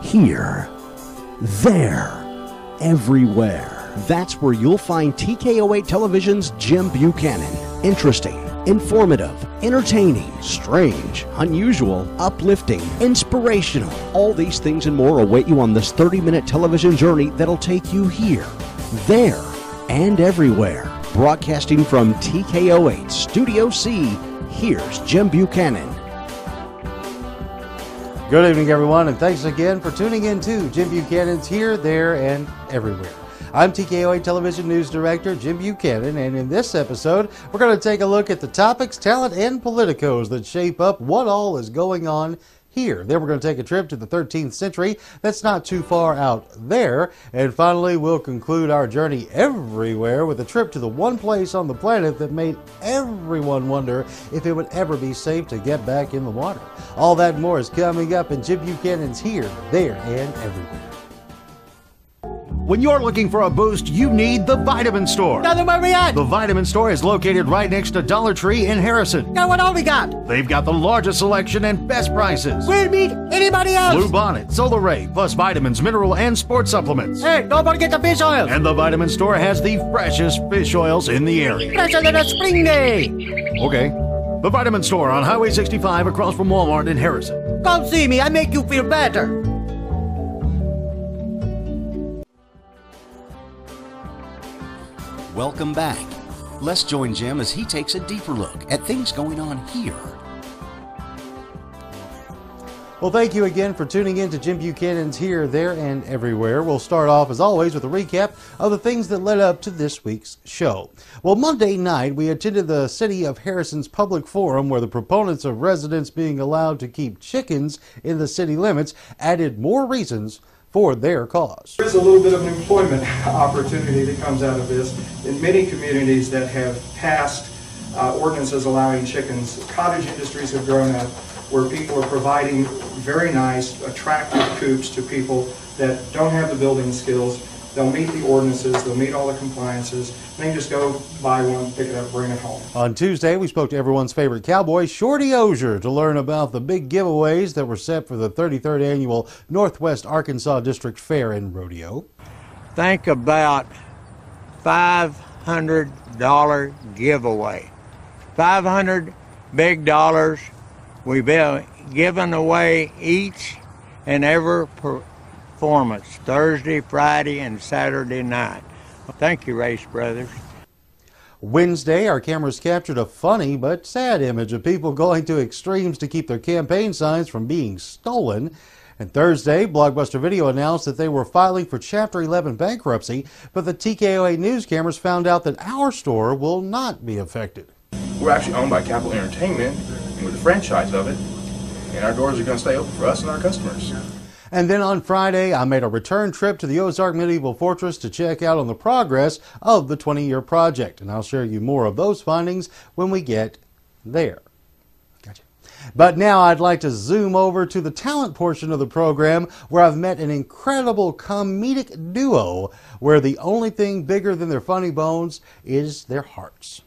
here, there, everywhere. That's where you'll find TKO8 Television's Jim Buchanan. Interesting, informative, entertaining, strange, unusual, uplifting, inspirational. All these things and more await you on this 30-minute television journey that'll take you here, there, and everywhere. Broadcasting from TKO8 Studio C, here's Jim Buchanan. Good evening, everyone, and thanks again for tuning in to Jim Buchanan's Here, There, and Everywhere. I'm TKO8 Television News Director Jim Buchanan, and in this episode, we're going to take a look at the topics, talent, and politicos that shape up what all is going on here. Then we're going to take a trip to the 13th century that's not too far out there. And finally, we'll conclude our journey everywhere with a trip to the one place on the planet that made everyone wonder if it would ever be safe to get back in the water. All that and more is coming up in Jim Buchanan's Here, There, and Everywhere. When you're looking for a boost, you need the Vitamin Store. Now, where we at? The Vitamin Store is located right next to Dollar Tree in Harrison. Now, what all we got? They've got the largest selection and best prices. We'll meet anybody else. Blue Bonnet, Solar Ray, plus vitamins, mineral, and sports supplements. Hey, don't forget the fish oil. And the Vitamin Store has the freshest fish oils in the area. Fresher than a spring day. Okay. The Vitamin Store on Highway 65 across from Walmart in Harrison. Come see me. I make you feel better. Welcome back. Let's join Jim as he takes a deeper look at things going on here. Well, thank you again for tuning in to Jim Buchanan's Here, There, and Everywhere. We'll start off, as always, with a recap of the things that led up to this week's show. Well, Monday night, we attended the City of Harrison's public forum where the proponents of residents being allowed to keep chickens in the city limits added more reasons for their cause. There's a little bit of an employment opportunity that comes out of this. In many communities that have passed ordinances allowing chickens, cottage industries have grown up where people are providing very nice, attractive coops to people that don't have the building skills. They'll meet the ordinances, they'll meet all the compliances, and they just go buy one, pick it up, bring it home. On Tuesday, we spoke to everyone's favorite cowboy, Shorty Osier, to learn about the big giveaways that were set for the 33rd Annual Northwest Arkansas District Fair and Rodeo. Think about $500 giveaway. 500 big dollars. We've been giving away each and every performance, Thursday, Friday, and Saturday night. Thank you, Race Brothers. Wednesday, our cameras captured a funny but sad image of people going to extremes to keep their campaign signs from being stolen. And Thursday, Blockbuster Video announced that they were filing for Chapter 11 bankruptcy, but the TKO8 news cameras found out that our store will not be affected. We're actually owned by Capital Entertainment, and we're the franchise of it, and our doors are going to stay open for us and our customers. And then on Friday, I made a return trip to the Ozark Medieval Fortress to check out on the progress of the 20-year project. And I'll share you more of those findings when we get there. Gotcha. But now I'd like to zoom over to the talent portion of the program where I've met an incredible comedic duo where the only thing bigger than their funny bones is their hearts.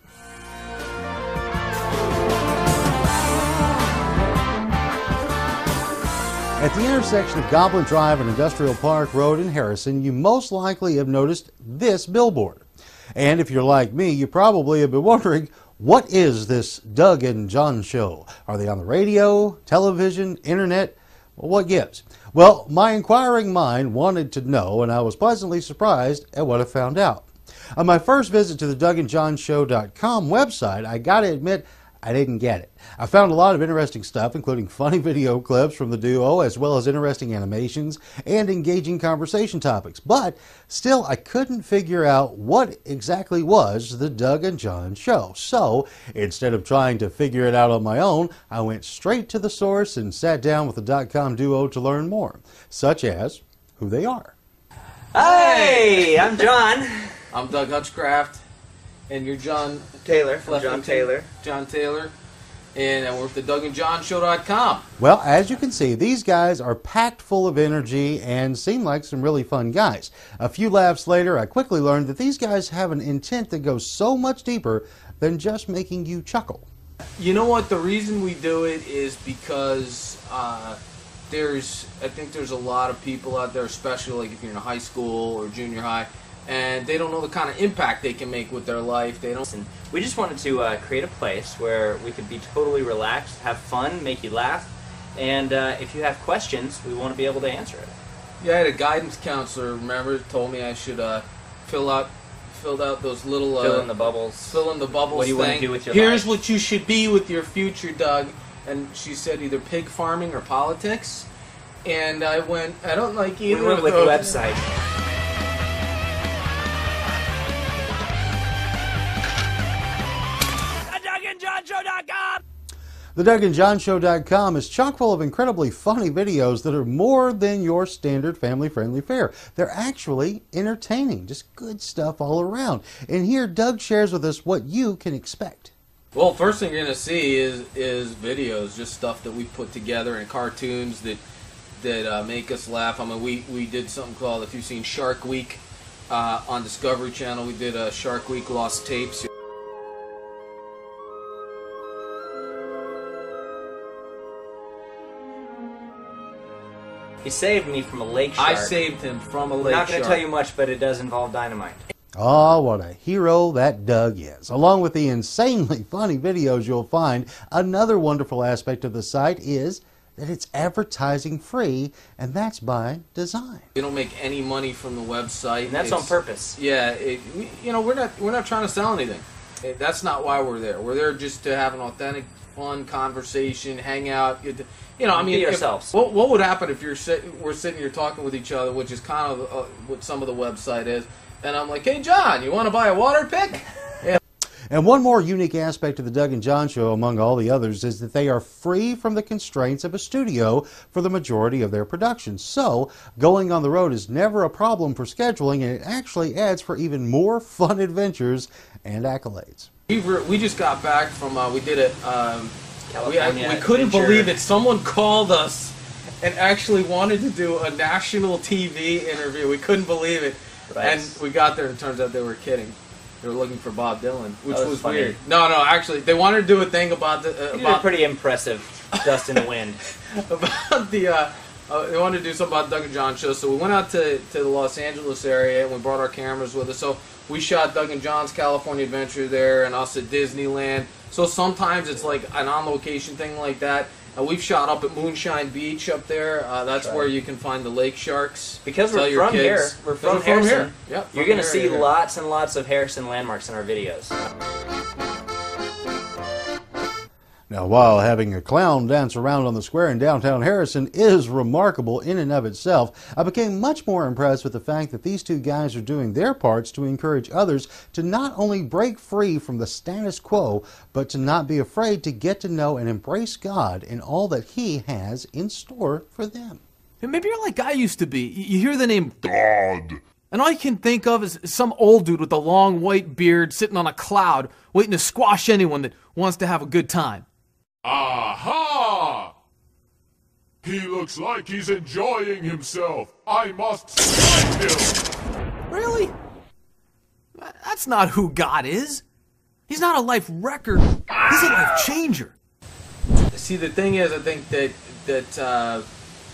At the intersection of Goblin Drive and Industrial Park Road in Harrison, you most likely have noticed this billboard. And if you're like me, you probably have been wondering, what is this Doug and John show? Are they on the radio, television, internet? Well, what gives? Well, my inquiring mind wanted to know, and I was pleasantly surprised at what I found out. On my first visit to the DougAndJohnShow.com website, I gotta admit, I didn't get it. I found a lot of interesting stuff, including funny video clips from the duo, as well as interesting animations and engaging conversation topics. But still, I couldn't figure out what exactly was the Doug and John Show. So instead of trying to figure it out on my own, I went straight to the source and sat down with the .com duo to learn more, such as who they are. Hey, I'm John. I'm Doug Hutchcraft. And you're John Taylor. John Taylor. John Taylor. And I work at DougAndJohnShow.com. Well, as you can see, these guys are packed full of energy and seem like some really fun guys. A few laughs later, I quickly learned that these guys have an intent that goes so much deeper than just making you chuckle. You know what? The reason we do it is because I think there's a lot of people out there, especially like if you're in a high school or junior high, and they don't know the kind of impact they can make with their life. They don't. And we just wanted to create a place where we could be totally relaxed, have fun, make you laugh, and if you have questions, we want to be able to answer it. Yeah, I had a guidance counselor, remember, told me I should filled out those little Fill in the bubbles. Fill in the bubbles. What do you want to thing. do with your Here's life? what you should be with your future, Doug. And she said either pig farming or politics. And I went, I don't like either. We went of with those. website. TheDougAndJohnShow.com is chock full of incredibly funny videos that are more than your standard family-friendly fare. They're actually entertaining, just good stuff all around. And here, Doug shares with us what you can expect. Well, first thing you're going to see is videos, just stuff that we put together, and cartoons that make us laugh. I mean, we did something called, if you've seen Shark Week on Discovery Channel, we did a Shark Week Lost Tapes. He saved me from a lake shark. I saved him from a lake We're not going shark. to tell you much, but it does involve dynamite. Oh, what a hero that Doug is. Along with the insanely funny videos you'll find, another wonderful aspect of the site is that it's advertising free, and that's by design. We don't make any money from the website. And that's on purpose. Yeah, we're not trying to sell anything. That's not why we're there. We're there just to have an authentic, fun conversation, hang out. I mean, be ourselves. What would happen if we're sitting here talking with each other, which is kind of what some of the website is, and I'm like, hey, John, you want to buy a water pick? Yeah. And one more unique aspect of the Doug and John Show, among all the others, is that they are free from the constraints of a studio for the majority of their productions. So, going on the road is never a problem for scheduling, and it actually adds for even more fun adventures and accolades. We just got back from, we did it, California we couldn't Adventure. believe it. Someone called us and actually wanted to do a national TV interview. We couldn't believe it. Right. And we got there and it turns out they were kidding. They were looking for Bob Dylan, which That was was funny. weird. No, actually, they wanted to do a thing about the You did a pretty impressive Dust in the Wind. about the they wanted to do something about Doug and John show. So we went out to the Los Angeles area and we brought our cameras with us. So we shot Doug and John's California Adventure there and us at Disneyland. So sometimes it's like an on-location thing like that. We've shot up at Moonshine Beach up there. That's right. where you can find the lake sharks. Because Tell we're your from kids. here. We're Because from Harrison. here. Yep, You're from going to the area see here. lots and lots of Harrison landmarks in our videos. Now, while having a clown dance around on the square in downtown Harrison is remarkable in and of itself, I became much more impressed with the fact that these two guys are doing their parts to encourage others to not only break free from the status quo, but to not be afraid to get to know and embrace God in all that He has in store for them. Maybe you're like I used to be. You hear the name God, and all you can think of is some old dude with a long white beard sitting on a cloud waiting to squash anyone that wants to have a good time. Aha! He looks like he's enjoying himself. I must find him! Really? That's not who God is. He's not a life wrecker. He's a life changer. See, the thing is, I think that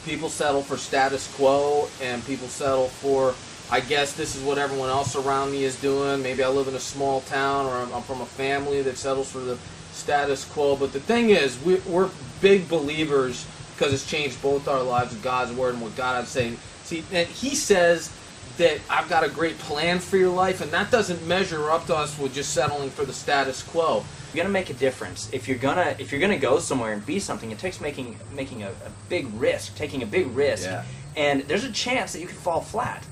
people settle for status quo, and people settle for, I guess this is what everyone else around me is doing. Maybe I live in a small town, or I'm from a family that settles for the status quo. But the thing is, we're big believers, because it's changed both our lives with God's Word and what God is saying. See, and He says that I've got a great plan for your life, and that doesn't measure up to us with just settling for the status quo. You're gonna make a difference. If you're gonna go somewhere and be something, it takes making a big risk, taking a big risk. Yeah. And there's a chance that you could fall flat.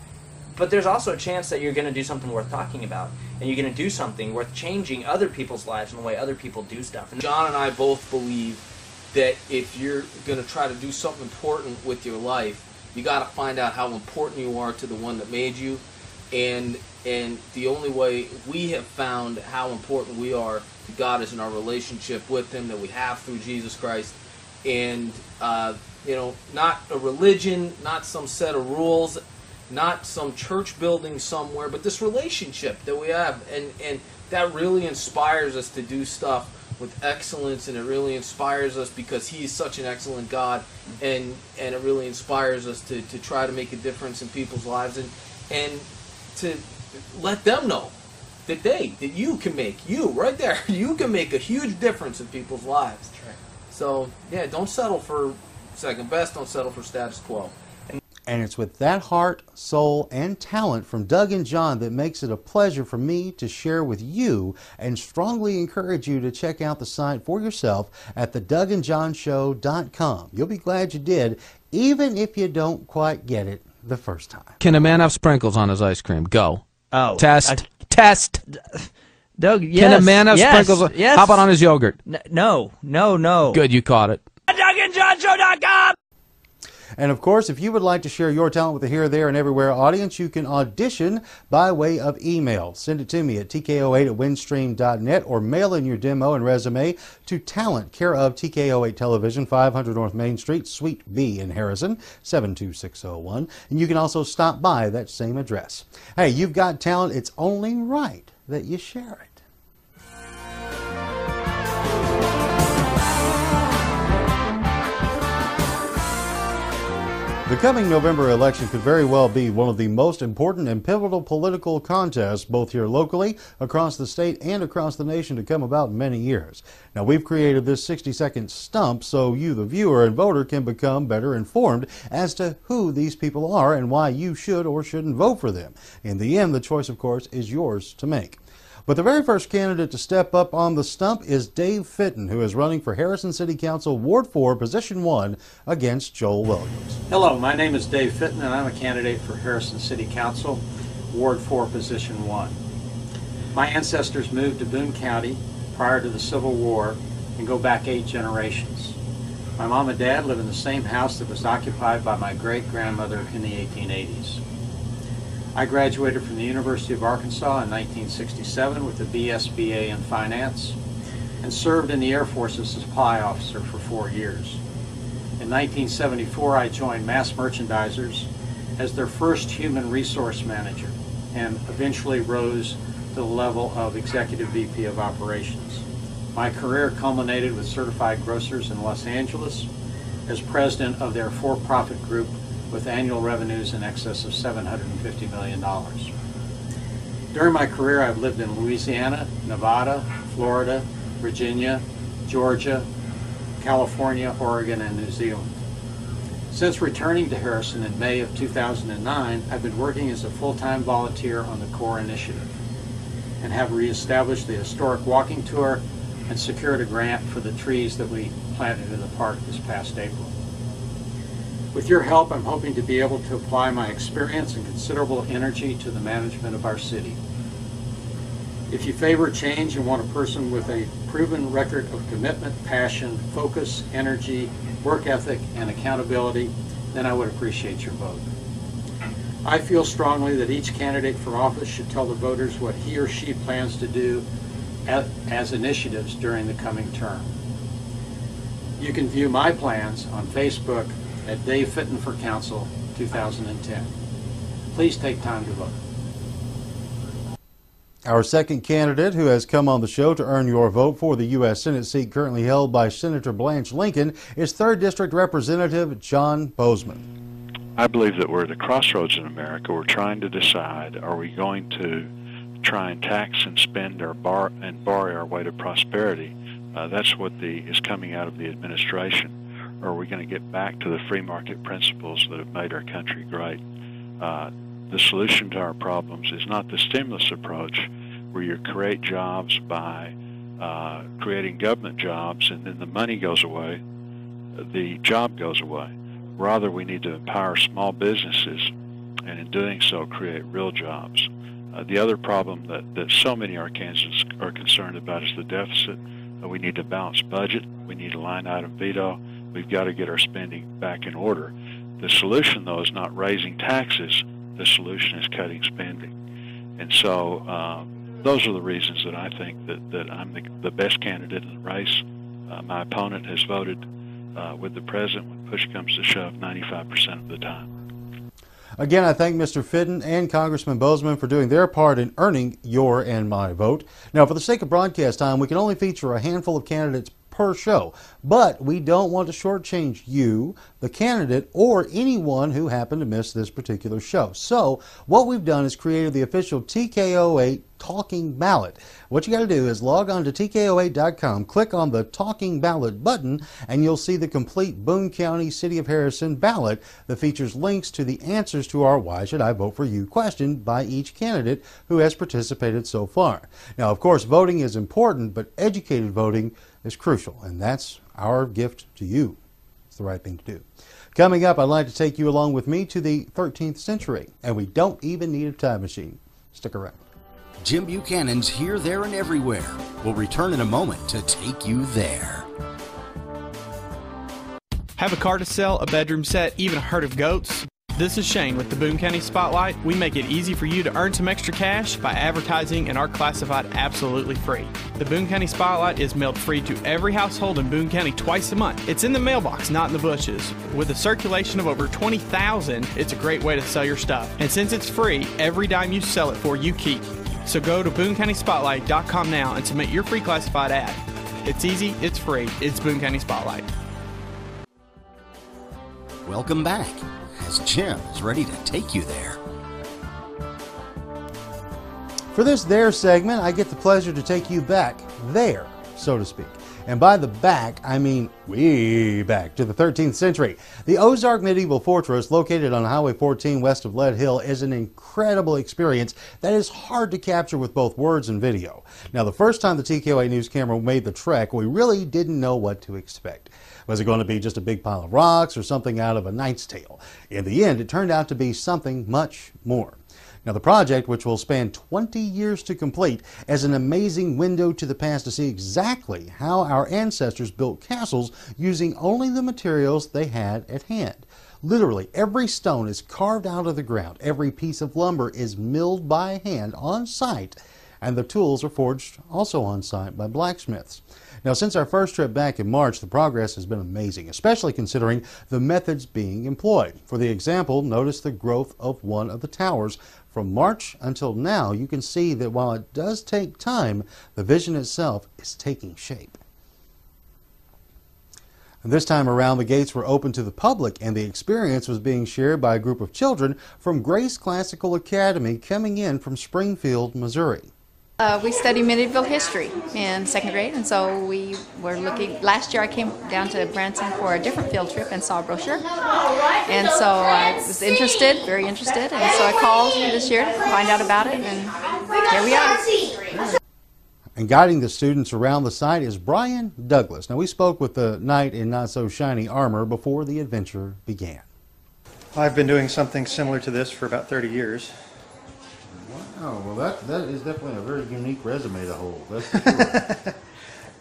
But there's also a chance that you're going to do something worth talking about, and you're going to do something worth changing other people's lives and the way other people do stuff. And John and I both believe that if you're going to try to do something important with your life, you got to find out how important you are to the one that made you, and the only way we have found how important we are to God is in our relationship with Him that we have through Jesus Christ, and not a religion, not some set of rules, not some church building somewhere, but this relationship that we have, and that really inspires us to do stuff with excellence, and it really inspires us because He is such an excellent God, and it really inspires us to try to make a difference in people's lives, and to let them know that you can make, right there, you can make a huge difference in people's lives. Right. So, yeah, don't settle for second best, don't settle for status quo. And it's with that heart, soul, and talent from Doug and John that makes it a pleasure for me to share with you, and strongly encourage you to check out the site for yourself at thedougandjohnshow.com. You'll be glad you did, even if you don't quite get it the first time. Can a man have sprinkles on his ice cream? Go. Oh. Test. Doug, yes. Can a man have sprinkles on, yes. how about on his yogurt? No. Good, you caught it. DougandJohnShow.com. And of course, if you would like to share your talent with the Here, There, and Everywhere audience, you can audition by way of email. Send it to me at tko8@windstream.net, or mail in your demo and resume to Talent, care of TKO8 Television, 500 North Main Street, Suite B in Harrison, 72601. And you can also stop by that same address. Hey, you've got talent. It's only right that you share it. The coming November election could very well be one of the most important and pivotal political contests, both here locally, across the state, and across the nation, to come about in many years. Now, we've created this 60-second stump so you, the viewer and voter, can become better informed as to who these people are and why you should or shouldn't vote for them. In the end, the choice, of course, is yours to make. But the very first candidate to step up on the stump is Dave Fitton, who is running for Harrison City Council, Ward 4, Position 1, against Joel Williams. Hello, my name is Dave Fitton, and I'm a candidate for Harrison City Council, Ward 4, Position 1. My ancestors moved to Boone County prior to the Civil War and go back 8 generations. My mom and dad live in the same house that was occupied by my great-grandmother in the 1880s. I graduated from the University of Arkansas in 1967 with a BSBA in finance and served in the Air Force as a supply officer for 4 years. In 1974, I joined Mass Merchandisers as their first human resource manager and eventually rose to the level of Executive VP of Operations. My career culminated with Certified Grocers in Los Angeles as president of their for-profit group with annual revenues in excess of $750 million. During my career, I've lived in Louisiana, Nevada, Florida, Virginia, Georgia, California, Oregon, and New Zealand. Since returning to Harrison in May of 2009, I've been working as a full-time volunteer on the CORE initiative and have reestablished the historic walking tour and secured a grant for the trees that we planted in the park this past April. With your help, I'm hoping to be able to apply my experience and considerable energy to the management of our city. If you favor change and want a person with a proven record of commitment, passion, focus, energy, work ethic, and accountability, then I would appreciate your vote. I feel strongly that each candidate for office should tell the voters what he or she plans to do as initiatives during the coming term. You can view my plans on Facebook at Dave Fitton for Council 2010. Please take time to vote. Our second candidate who has come on the show to earn your vote for the U.S. Senate seat currently held by Senator Blanche Lincoln is 3rd District Representative John Bozeman. I believe that we're at a crossroads in America. We're trying to decide, are we going to try and tax and spend or borrow our way to prosperity? That's what is coming out of the administration. Or are we going to get back to the free market principles that have made our country great? The solution to our problems is not the stimulus approach, where you create jobs by creating government jobs and then the money goes away, the job goes away. Rather, we need to empower small businesses, and in doing so, create real jobs. The other problem that so many Arkansans are concerned about is the deficit. We need a balanced budget. We need a line item veto. We've got to get our spending back in order. The solution, though, is not raising taxes. The solution is cutting spending. And so those are the reasons that I think that I'm the best candidate in the race. My opponent has voted with the president when push comes to shove 95% of the time. Again, I thank Mr. Fitton and Congressman Bozeman for doing their part in earning your and my vote. Now, for the sake of broadcast time, we can only feature a handful of candidates per show, but we don't want to shortchange you, the candidate, or anyone who happened to miss this particular show. So what we've done is created the official TK08 Talking Ballot. What you got to do is log on to TK08.com, click on the Talking Ballot button, and you'll see the complete Boone County City of Harrison ballot that features links to the answers to our Why Should I Vote For You question by each candidate who has participated so far. Now, of course, voting is important, but educated voting is crucial, and that's our gift to you. It's the right thing to do. Coming up, I'd like to take you along with me to the 13th century, and we don't even need a time machine. Stick around. Jim Buchanan's Here, There, and Everywhere will return in a moment to take you there. Have a car to sell, a bedroom set, even a herd of goats? This is Shane with the Boone County Spotlight. We make it easy for you to earn some extra cash by advertising in our classified absolutely free. The Boone County Spotlight is mailed free to every household in Boone County twice a month. It's in the mailbox, not in the bushes. With a circulation of over 20,000, it's a great way to sell your stuff. And since it's free, every dime you sell it for, you keep. So go to BooneCountySpotlight.com now and submit your free classified ad. It's easy, it's free, it's Boone County Spotlight. Welcome back, as Jim is ready to take you there. For this There segment, I get the pleasure to take you back there, so to speak. And by the back, I mean way back to the 13th century. The Ozark Medieval Fortress, located on Highway 14 west of Lead Hill, is an incredible experience that is hard to capture with both words and video. Now, the first time the TKOA News camera made the trek, we really didn't know what to expect. Was it going to be just a big pile of rocks or something out of A Knight's Tale? In the end, it turned out to be something much more. Now, the project, which will span 20 years to complete, is an amazing window to the past to see exactly how our ancestors built castles using only the materials they had at hand. Literally, every stone is carved out of the ground, every piece of lumber is milled by hand on site, and the tools are forged also on site by blacksmiths. Now, since our first trip back in March, the progress has been amazing, especially considering the methods being employed. For the example, notice the growth of one of the towers. From March until now, you can see that while it does take time, the vision itself is taking shape. And this time around, the gates were open to the public, and the experience was being shared by a group of children from Grace Classical Academy coming in from Springfield, Missouri. We study medieval history in second grade, and so we were looking. Last year I came down to Branson for a different field trip and saw a brochure, and so I was interested, very interested, and so I called this year to find out about it, and here we are. And guiding the students around the site is Brian Douglas. Now, we spoke with the knight in not-so-shiny armor before the adventure began. I've been doing something similar to this for about 30 years. Wow, well that is definitely a very unique resume to hold. That's for sure.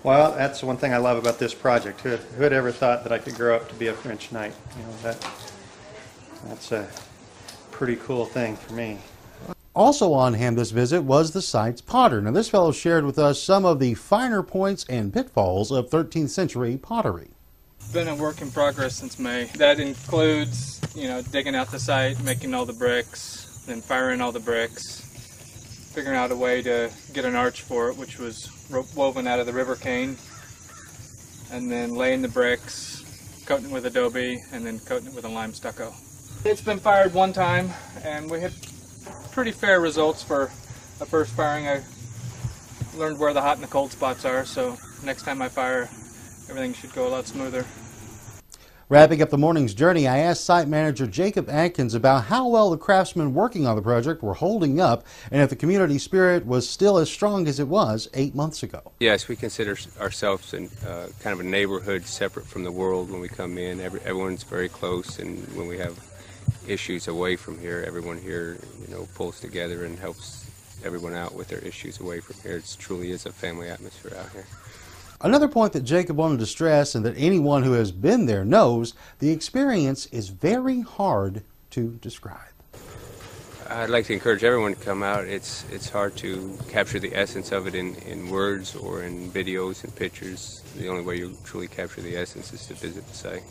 Well, that's one thing I love about this project. Who had ever thought that I could grow up to be a French knight? You know, that's a pretty cool thing for me. Also on hand this visit was the site's potter. Now, this fellow shared with us some of the finer points and pitfalls of 13th century pottery. Been a work in progress since May. That includes, digging out the site, making all the bricks, then firing all the bricks, figuring out a way to get an arch for it, which was woven out of the river cane, and then laying the bricks, coating it with adobe, and then coating it with a lime stucco. It's been fired one time, and we had pretty fair results for a first firing. I learned where the hot and the cold spots are, so next time I fire, everything should go a lot smoother. Wrapping up the morning's journey, I asked site manager Jacob Atkins about how well the craftsmen working on the project were holding up and if the community spirit was still as strong as it was 8 months ago. Yes, we consider ourselves in kind of a neighborhood separate from the world when we come in. Everyone's very close, and when we have issues away from here, everyone here pulls together and helps everyone out with their issues away from here. It truly is a family atmosphere out here. Another point that Jacob wanted to stress, and that anyone who has been there knows, the experience is very hard to describe. I'd like to encourage everyone to come out. It's hard to capture the essence of it in words or in videos and pictures. The only way you truly capture the essence is to visit the site.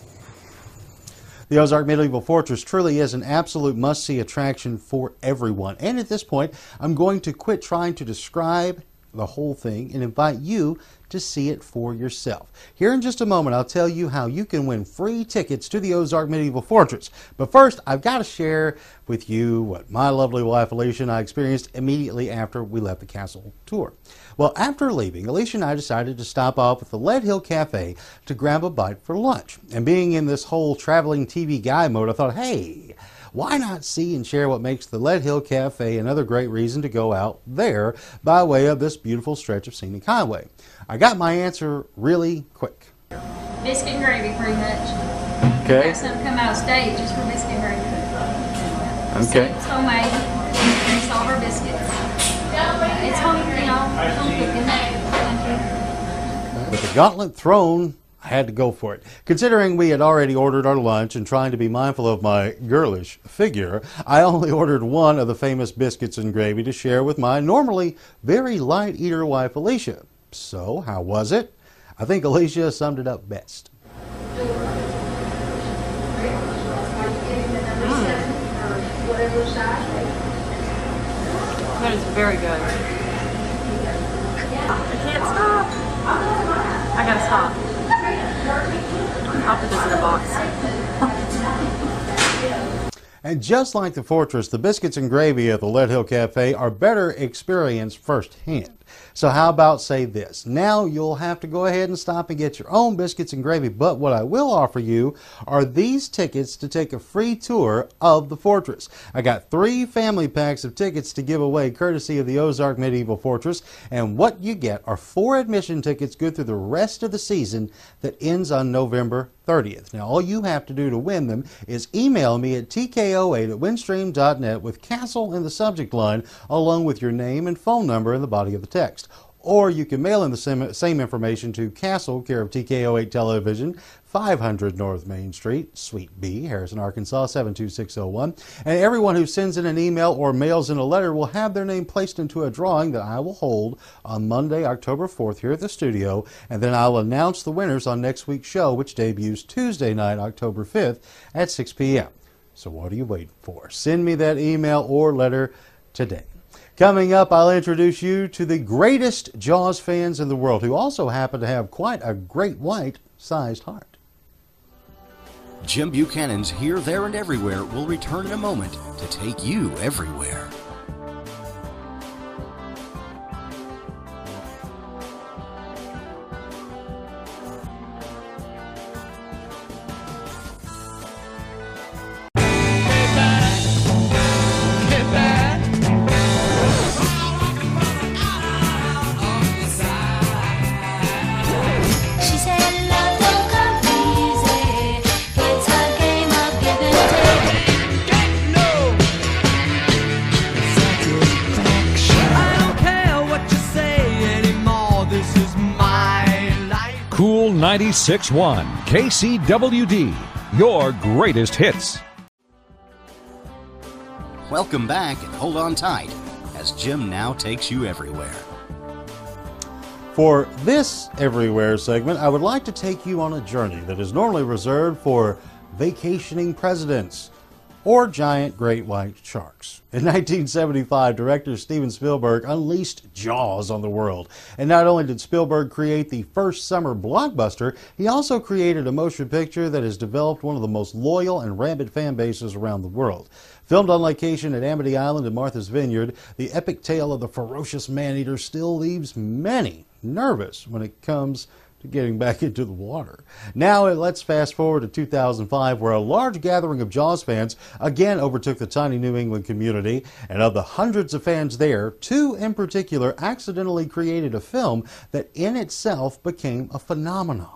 The Ozark Medieval Fortress truly is an absolute must-see attraction for everyone. And at this point, I'm going to quit trying to describe the whole thing and invite you to see it for yourself. Here in just a moment, I'll tell you how you can win free tickets to the Ozark Medieval Fortress. But first, I've got to share with you what my lovely wife Alicia and I experienced immediately after we left the castle tour. Well, after leaving, Alicia and I decided to stop off at the Lead Hill Cafe to grab a bite for lunch. And being in this whole traveling TV guy mode, I thought, hey, why not see and share what makes the Lead Hill Cafe another great reason to go out there by way of this beautiful stretch of scenic highway? I got my answer really quick. Biscuit and gravy, pretty much. Okay. Have some come out of state just for biscuit and gravy. Okay. It's homemade. It's all our biscuits. It's home, home cooking. With the gauntlet thrown, I had to go for it. Considering we had already ordered our lunch and trying to be mindful of my girlish figure, I only ordered one of the famous biscuits and gravy to share with my normally very light eater wife Alicia. So, how was it? I think Alicia summed it up best. That is very good. I can't stop. I gotta stop. I'll put this in a box. And just like the Fortress, the biscuits and gravy at the Lead Hill Cafe are better experienced firsthand. So how about say this? Now you'll have to go ahead and stop and get your own biscuits and gravy, but what I will offer you are these tickets to take a free tour of the Fortress. I got 3 family packs of tickets to give away courtesy of the Ozark Medieval Fortress, and what you get are 4 admission tickets good through the rest of the season that ends on November 30th. Now all you have to do to win them is email me at tko8@windstream.net with Castle in the subject line along with your name and phone number in the body of the text. Or you can mail in the same information to Castle, care of TKO8 Television, 500 North Main Street, Suite B, Harrison, Arkansas, 72601. And everyone who sends in an email or mails in a letter will have their name placed into a drawing that I will hold on Monday, October 4th here at the studio. And then I'll announce the winners on next week's show, which debuts Tuesday night, October 5th at 6 p.m. So what are you waiting for? Send me that email or letter today. Coming up, I'll introduce you to the greatest Jaws fans in the world, who also happen to have quite a great white-sized heart. Jim Buchanan's Here, There, and Everywhere will return in a moment to take you everywhere. Cool 96.1 KCWD, your greatest hits. Welcome back and hold on tight as Jim now takes you everywhere. For this Everywhere segment, I would like to take you on a journey that is normally reserved for vacationing presidents or giant great white sharks. In 1975, director Steven Spielberg unleashed Jaws on the world. And not only did Spielberg create the first summer blockbuster, he also created a motion picture that has developed one of the most loyal and rabid fan bases around the world. Filmed on location at Amity Island and Martha's Vineyard, the epic tale of the ferocious man-eater still leaves many nervous when it comes to getting back into the water. Now let's fast forward to 2005, where a large gathering of Jaws fans again overtook the tiny New England community, and of the hundreds of fans there, 2 in particular accidentally created a film that in itself became a phenomenon.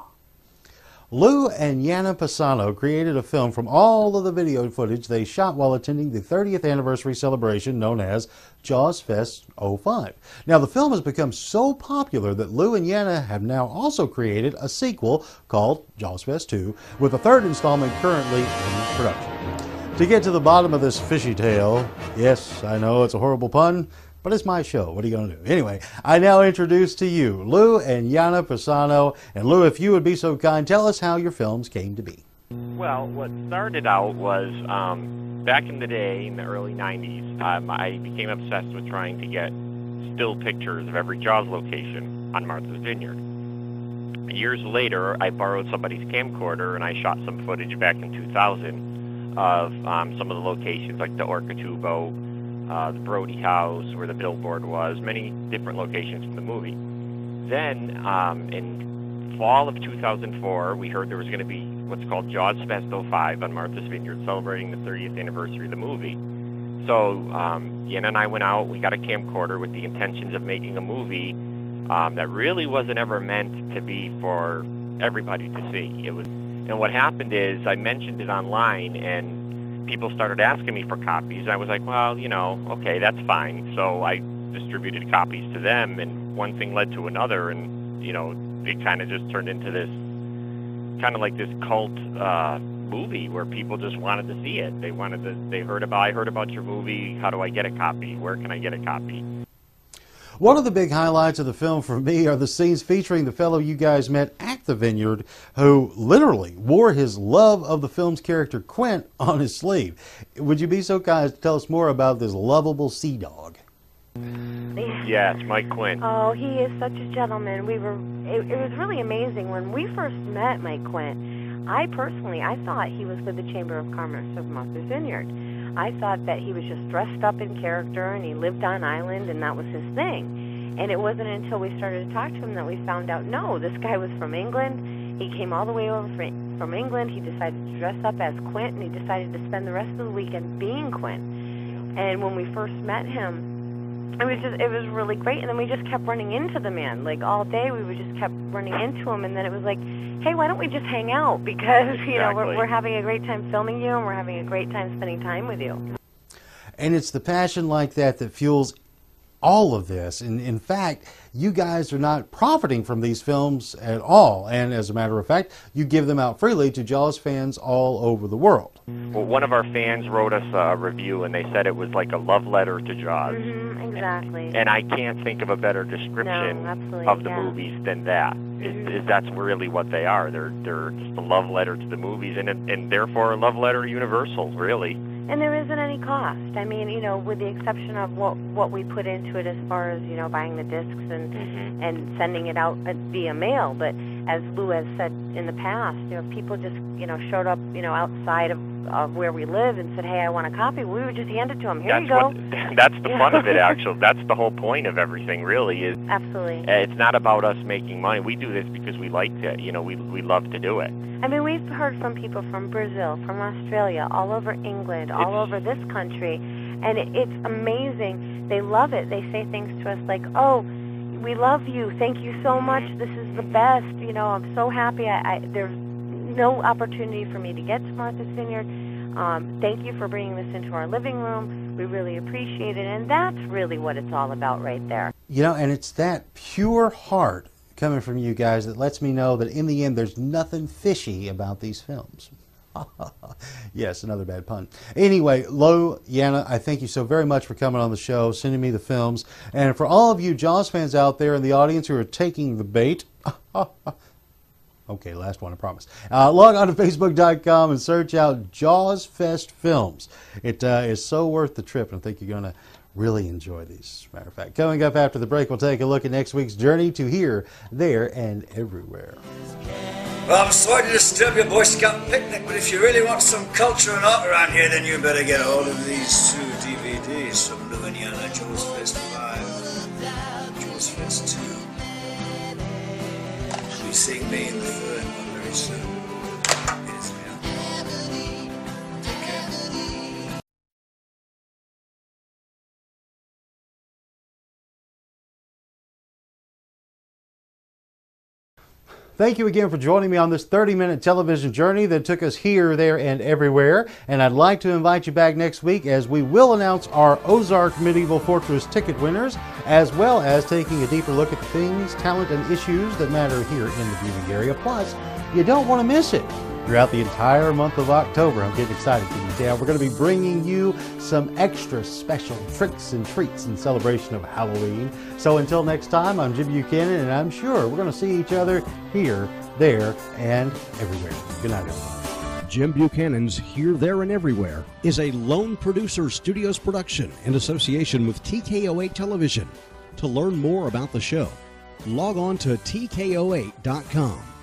Lou and Yana Pisano created a film from all of the video footage they shot while attending the 30th anniversary celebration known as Jaws Fest 05. Now, the film has become so popular that Lou and Yana have now also created a sequel called Jaws Fest 2, with a 3rd installment currently in production. To get to the bottom of this fishy tale, yes, I know it's a horrible pun, but it's my show. What are you going to do? Anyway, I now introduce to you Lou and Yana Pisano. And Lou, if you would be so kind, tell us how your films came to be. Well, what started out was back in the day, in the early 90s, I became obsessed with trying to get still pictures of every Jaws location on Martha's Vineyard. Years later, I borrowed somebody's camcorder and I shot some footage back in 2000 of some of the locations, like the Orca-2 boat, the Brody House, where the billboard was, many different locations from the movie. Then, in fall of 2004, we heard there was going to be what's called Jaws Fest 05 on Martha's Vineyard, celebrating the 30th anniversary of the movie. So, Yen and I went out, we got a camcorder with the intentions of making a movie that really wasn't ever meant to be for everybody to see. And what happened is I mentioned it online, and people started asking me for copies. I was like, well, you know, okay, that's fine. So I distributed copies to them, and one thing led to another, and you know, it kind of just turned into this kind of like this cult movie where people just wanted to see it. I heard about your movie. How do I get a copy? Where can I get a copy? One of the big highlights of the film for me are the scenes featuring the fellow you guys met at the Vineyard, who literally wore his love of the film's character Quint on his sleeve. Would you be so kind as to tell us more about this lovable sea dog? Yes, Mike Quint. Oh, he is such a gentleman. It was really amazing. When we first met Mike Quint, I thought he was with the Chamber of Commerce of Martha's Vineyard. I thought that he was just dressed up in character and he lived on island and that was his thing. And it wasn't until we started to talk to him that we found out, no, this guy was from England. He came all the way over from England. He decided to dress up as Quint, and he decided to spend the rest of the weekend being Quint. And when we first met him, it was really great. And then we just kept running into the man. Like all day we just kept running into him, and then it was like, hey, why don't we just hang out? Because, you know, we're having a great time filming you, and we're having a great time spending time with you. And it's the passion like that that fuels all of this. And in fact, you guys are not profiting from these films at all. And as a matter of fact, you give them out freely to Jaws fans all over the world. Well, one of our fans wrote us a review, and they said it was like a love letter to Jaws. Exactly. And I can't think of a better description of the movies than that. That's really what they are. They're just a love letter to the movies, and therefore a love letter to Universal, really. And there isn't any cost. I mean, you know, with the exception of what we put into it as far as, you know, buying the discs and sending it out via mail. But as Lou has said in the past, you know, people just, you know, showed up, you know, outside of where we live and said, hey, I want a copy. We would just hand it to them. Here you go. That's the fun of it, actually. That's the whole point of everything, really. Is Absolutely. It's not about us making money. We do this because we like it. You know, we love to do it. I mean, we've heard from people from Brazil, from Australia, all over England, all over this country, and it's amazing. They love it. They say things to us like, oh, we love you. Thank you so much. This is the best. You know, I'm so happy. There's no opportunity for me to get to Martha's Vineyard. Thank you for bringing this into our living room. We really appreciate it, and that's really what it's all about right there. You know, and it's that pure heart coming from you guys that lets me know that in the end there's nothing fishy about these films. Yes, another bad pun. Anyway, Lo, Yana, I thank you so very much for coming on the show, sending me the films. And for all of you Jaws fans out there in the audience who are taking the bait, okay, last one, I promise. Log on to Facebook.com and search out Jaws Fest Films. It is so worth the trip, and I think you're going to really enjoy these. As a matter of fact, coming up after the break, we'll take a look at next week's journey to here, there, and everywhere. Well, I'm sorry to disturb your Boy Scout picnic, but if you really want some culture and art around here, then you better get a hold of these two DVDs from Louisiana, Jaws Fest 5, Jaws Fest 2. We seeing me in the third one very soon. Here's me out. Take care. Thank you again for joining me on this 30-minute television journey that took us here, there, and everywhere. And I'd like to invite you back next week as we will announce our Ozark Medieval Fortress ticket winners, as well as taking a deeper look at the things, talent, and issues that matter here in the viewing area. Plus, you don't want to miss it throughout the entire month of October. I'm getting excited for you, Dan. We're going to be bringing you some extra special tricks and treats in celebration of Halloween. So until next time, I'm Jim Buchanan, and I'm sure we're going to see each other here, there, and everywhere. Good night, everyone. Jim Buchanan's Here, There, and Everywhere is a Lone Producer Studios production in association with TKO8 Television. To learn more about the show, log on to TKO8.com.